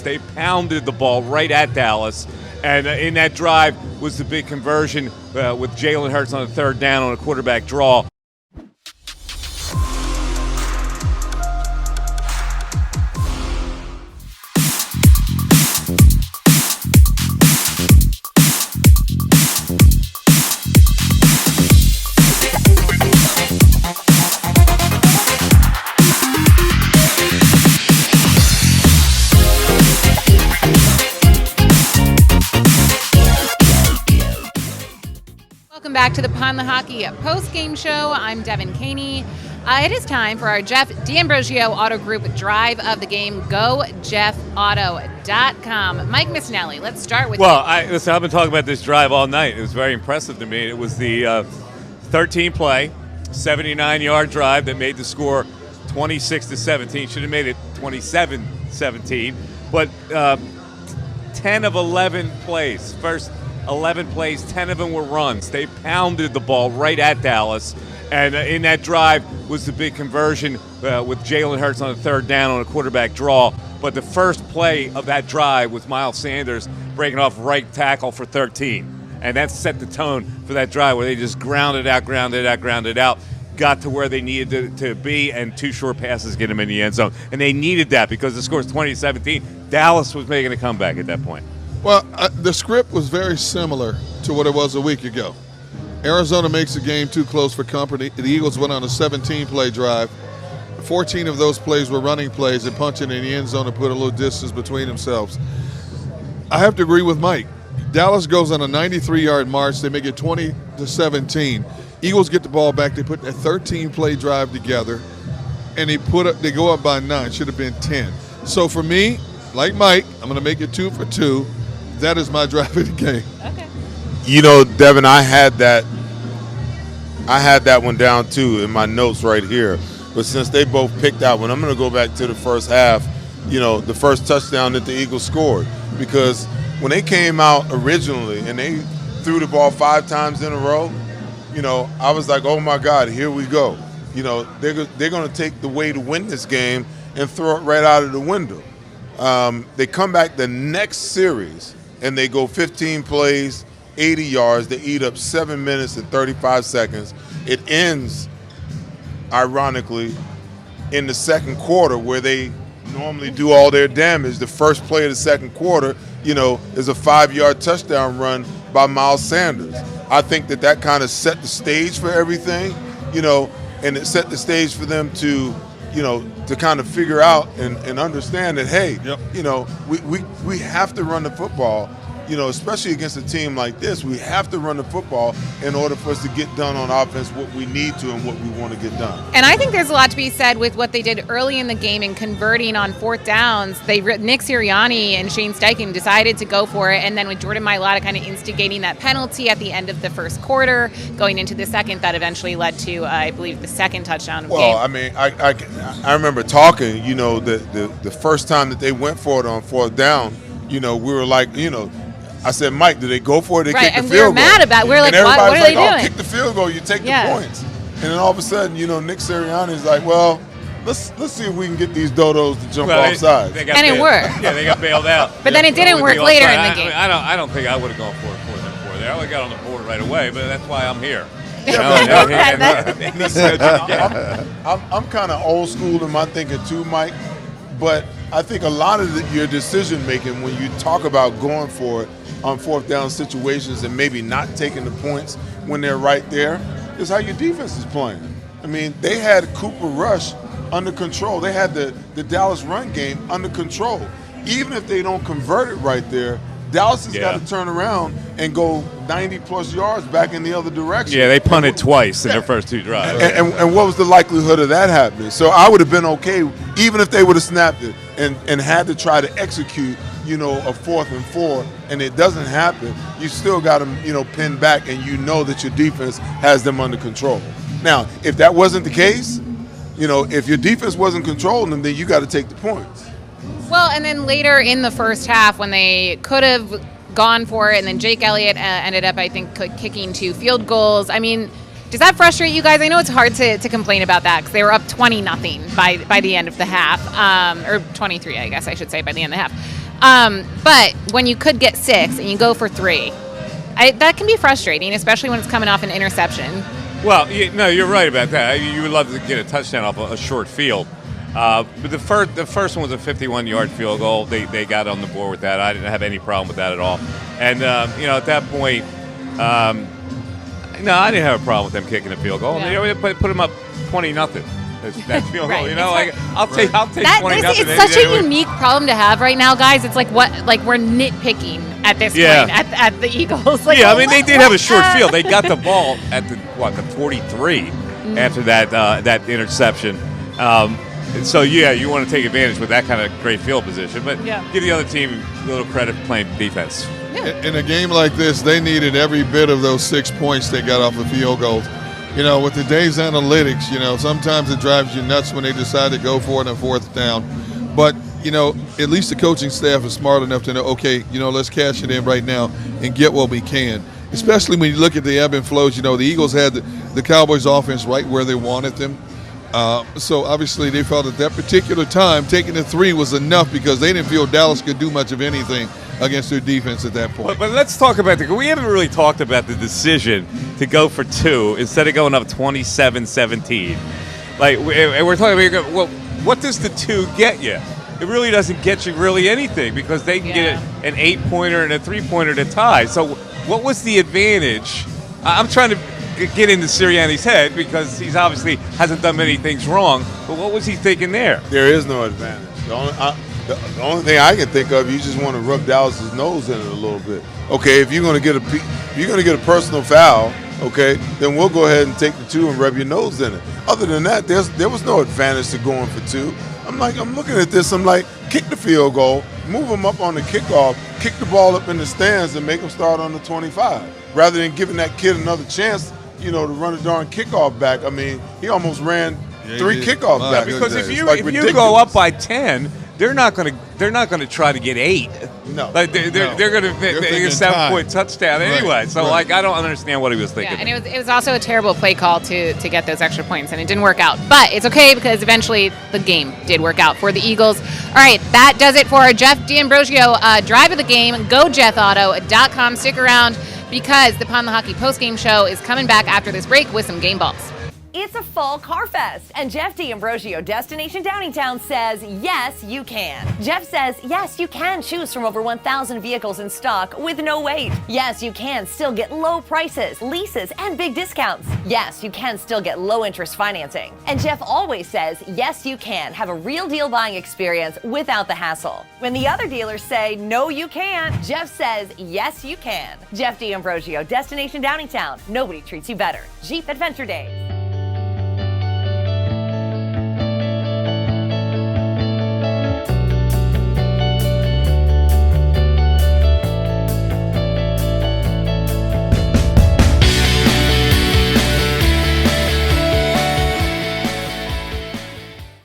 They pounded the ball right at Dallas. And in that drive was the big conversion with Jalen Hurts on the third down on a quarterback draw. Welcome back to the Pond the Hockey post-game show. I'm Devin Caney. It is time for our Jeff D'Ambrosio Auto Group Drive of the Game. GoJeffAuto.com. Mike Missinelli, let's start with Listen, I've been talking about this drive all night. It was very impressive to me. It was the 13-play, 79-yard drive that made the score 26-17. Should have made it 27-17. But 10 of 11 plays. First 11 plays, 10 of them were runs. They pounded the ball right at Dallas. And in that drive was the big conversion with Jalen Hurts on the third down on a quarterback draw. But the first play of that drive was Miles Sanders breaking off right tackle for 13. And that set the tone for that drive where they just grounded out, got to where they needed to be, and two short passes get them in the end zone. And they needed that because the score is 20-17. Dallas was making a comeback at that point. Well, the script was very similar to what it was a week ago. Arizona makes the game too close for company. The Eagles went on a 17-play drive. 14 of those plays were running plays and punching in the end zone to put a little distance between themselves. I have to agree with Mike. Dallas goes on a 93-yard march. They make it 20-17. Eagles get the ball back. They put a 13-play drive together, and they go up by 9. Should have been 10. So for me, like Mike, I'm going to make it 2 for 2. That is my drive of the game. Okay. You know, Devin, I had that one down too in my notes right here. But since they both picked that one, I'm going to go back to the first half, you know, the first touchdown that the Eagles scored. Because when they came out originally and they threw the ball 5 times in a row, you know, I was like, oh, my God, here we go. You know, they're going to take the way to win this game and throw it right out of the window. They come back the next series, and they go 15 plays, 80 yards. They eat up 7 minutes and 35 seconds. It ends, ironically, in the second quarter where they normally do all their damage. The first play of the second quarter, you know, is a 5-yard touchdown run by Miles Sanders. I think that kind of set the stage for everything, you know, and it set the stage for them to, you know, to kind of figure out and understand that, hey, you know, we have to run the football, you know, especially against a team like this. We have to run the football in order for us to get done on offense what we need to and what we want to get done. And I think there's a lot to be said with what they did early in the game in converting on fourth downs. Nick Sirianni and Shane Steichen decided to go for it, and then with Jordan Mailata kind of instigating that penalty at the end of the first quarter, going into the second, that eventually led to, I believe, the second touchdown of the game. Well, I mean, I remember talking, you know, the first time that they went for it on fourth down, you know, we were like, you know, I said, Mike, did they go for it? They kicked the field goal. And we were mad about it. We were like, what are they doing? Oh, kick the field goal. You take the points. And then all of a sudden, you know, Nick Sirianni's like, well, let's see if we can get these dodos to jump off sides. And it worked. Yeah, they got bailed out. But then it didn't work later in the game. I don't think I would have gone for it 4th and 4 there. I would have got on the board right away, but that's why I'm here. I'm kind of old school in my thinking too, Mike. But I think a lot of your decision making when you talk about going for it on fourth down situations and maybe not taking the points when they're right there is how your defense is playing. I mean, they had Cooper Rush under control. They had the Dallas run game under control. Even if they don't convert it right there, Dallas has got to turn around and go 90-plus yards back in the other direction. Yeah, they punted twice in their first 2 drives. And what was the likelihood of that happening? So I would have been okay even if they would have snapped it and had to try to execute, you know, a 4th and 4, and it doesn't happen. You still got them, you know, pinned back, and you know that your defense has them under control. Now, if that wasn't the case, you know, if your defense wasn't controlling them, then you got to take the points. Well, and then later in the first half when they could have gone for it, and then Jake Elliott ended up, I think, kicking 2 field goals. I mean, does that frustrate you guys? I know it's hard to complain about that because they were up 20-0 by the end of the half, or 23, I guess I should say, by the end of the half. But when you could get 6 and you go for 3, that can be frustrating, especially when it's coming off an interception. Well, no, you're right about that. You would love to get a touchdown off a short field. But the first one was a 51-yard field goal. They got on the board with that. I didn't have any problem with that at all. And, at that point, no, I didn't have a problem with them kicking a field goal. Yeah. I mean, put them up 20-0. That field Right. goal, I'll take 20-0. It's such a unique problem to have right now, guys. It's like we're nitpicking at this point at the Eagles. I mean, they did have a short field. They got the ball at the 43 after that interception. So, you want to take advantage with that kind of great field position. But give the other team a little credit for playing defense. In a game like this, they needed every bit of those 6 points they got off the field goals. With today's analytics, sometimes it drives you nuts when they decide to go for it on 4th down. But, at least the coaching staff is smart enough to know, okay, let's cash it in right now and get what we can. Especially when you look at the ebb and flows, the Eagles had the Cowboys offense right where they wanted them. So obviously they felt at that particular time taking the 3 was enough because they didn't feel Dallas could do much of anything against their defense at that point. But let's talk about we haven't really talked about the decision to go for 2 instead of going up 27-17. Like we're talking about, well, what does the 2 get you? It really doesn't get you really anything because they can get an 8-pointer and a 3-pointer to tie. So what was the advantage? I'm trying to get into Sirianni's head because he's obviously hasn't done many things wrong. But what was he thinking there? There is no advantage. The only thing I can think of, you just want to rub Dallas's nose in it a little bit. Okay, if you're going to get a personal foul, okay, then we'll go ahead and take the 2 and rub your nose in it. Other than that, there was no advantage to going for 2. I'm looking at this. I'm like, kick the field goal, move them up on the kickoff, kick the ball up in the stands, and make them start on the 25, rather than giving that kid another chance, to run a darn kickoff back. I mean, he almost ran 3 kickoffs back. Because if you go up by 10. They're not going to try to get 8. No, they're going to make a 7-point touchdown anyway. Right. So I don't understand what he was thinking. Yeah, and it was also a terrible play call to get those extra points, and it didn't work out. But it's okay because eventually the game did work out for the Eagles. All right, that does it for our Jeff D'Ambrosio drive of the game. GoJeffAuto.com. Stick around because the Pond the Hockey postgame show is coming back after this break with some game balls. It's a fall car fest, and Jeff D'Ambrosio, Destination Downingtown, says, yes, you can. Jeff says, yes, you can choose from over 1,000 vehicles in stock with no wait. Yes, you can still get low prices, leases, and big discounts. Yes, you can still get low interest financing. And Jeff always says, yes, you can have a real deal buying experience without the hassle. When the other dealers say, no, you can't, Jeff says, yes, you can. Jeff D'Ambrosio, Destination Downingtown. Nobody treats you better. Jeep Adventure Days.